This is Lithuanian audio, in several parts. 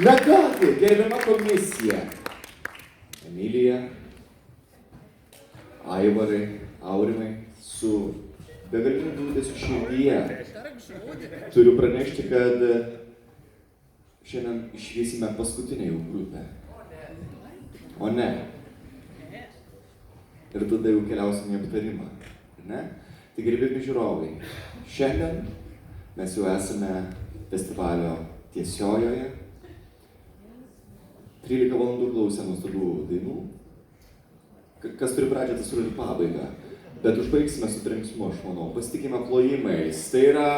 Na ką, gerbiama komisija. Emilija, Aivarai, Aurimai, su begaliniu liūdesiu širdyje turiu pranešti, kad šiandien išvysime paskutinę jų grupę. O ne. Ir tada jau keliausime į aptarimą. Ne? Tai gerbiami žiūrovai, šiandien mes jau esame festivalio tiesiojoje. 13 valandų klausė nuostabių dainų. Kas turi pradžią, tas turi pabaigą. Bet užbaigsime su trenksmu, aš manau. Pasitikime plojimais. Tai yra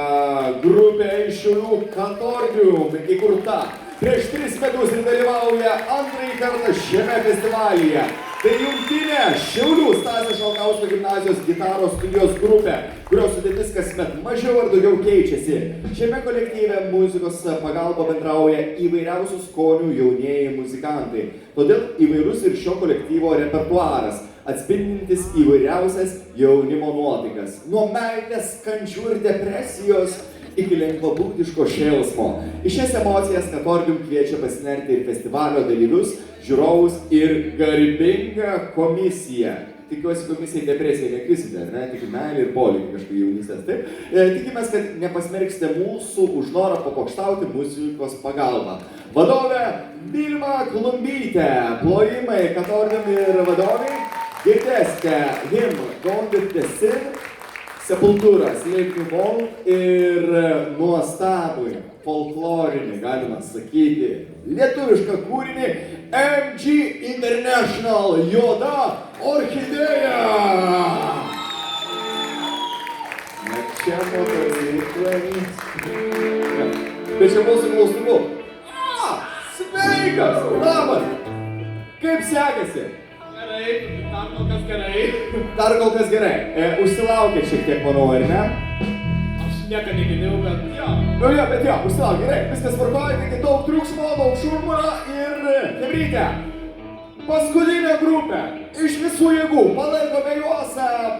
grupė iš Šiaulių Katordium, įkurta prieš 3 metus ir dalyvauja antrąjį kartą šiame festivalyje. Tai jungtinė Šiaulių Stasio Šalkauskio gimnazijos Gitaros studijos grupė, kurios sudėtis kasmet mažiau ar daugiau keičiasi. Šiame kolektyve muzikos pagalba bendrauja įvairiausių skonių jaunieji muzikantai. Todėl įvairus ir šio kolektyvo repertuaras, atspindintis įvairiausias jaunimo nuotaikas. Nuo meilės, kančių ir depresijos iki lengvabūdiško šėlsmo. Į šias emocijas Katordium kviečia pasinerti ir festivalio dalyvius, žiūrovus ir garbingą komisiją. Tikiuosi komisijai depresiją nekrisite, ne? Tik meilį ir polėkį kažkai jaunystės, taip? Tikimės, kad nepasmerksite mūsų už norą papokštauti muzikos pagalba. Vadovė Vilma Klumbytė, plojimai Katordium ir vadovai, girdėsite himną Sinn, Sepultūras, Elektrinė ir nuostabų folklorinį, galima sakyti, lietuvišką kūrinį MG International Juoda orchidėja. Na čia motociklai. Bet čia mūsų klaustuku. Sveikas, labas. Kaip sekasi? Gerai, dar kol kas gerai. Dar kol kas gerai. Užsilaukėt šiek tiek, manau, ar ne? Aš niekada negirdėjau, bet jo. Nu jo, bet jo, užsilaukė, gerai. Viskas tvarkoja, taigi daug triukšmo, daug šurmulio ir chebrytė. Paskutinė grupė. Iš visų jėgų. Palaikome juos,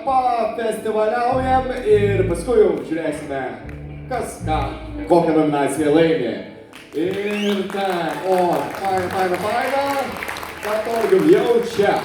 pafestivaliaujam ir paskui jau žiūrėsime, kas ką, kokią nominaciją laimė. Ir ten, faina. Katordium jau čia.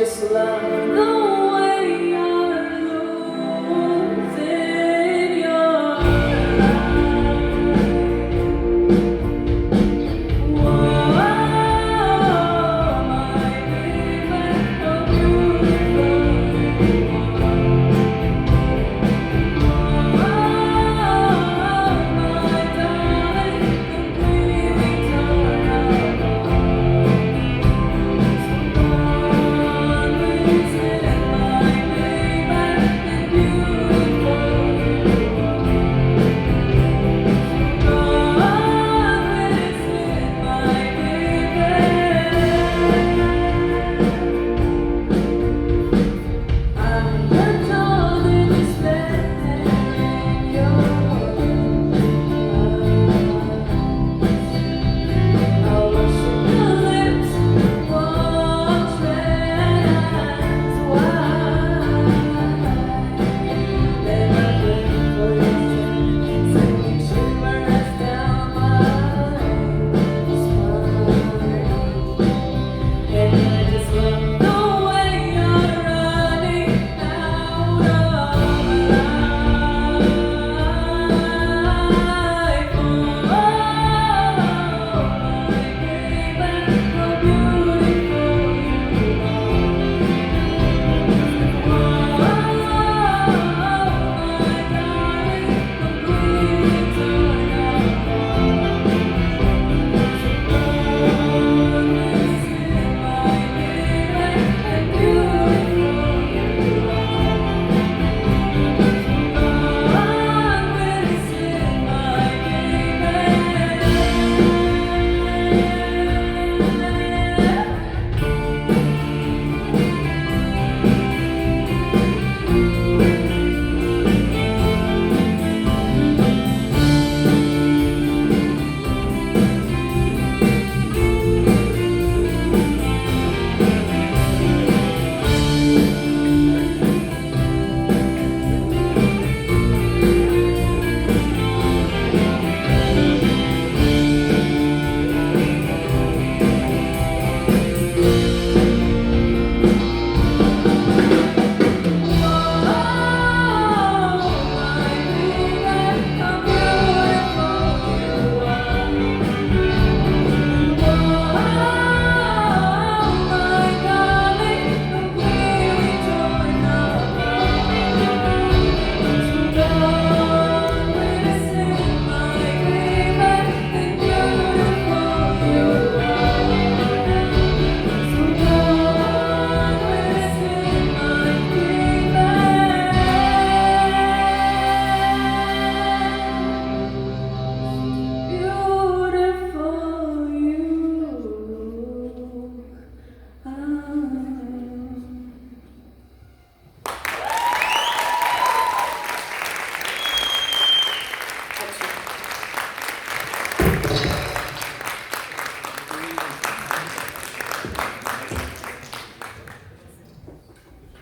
Just love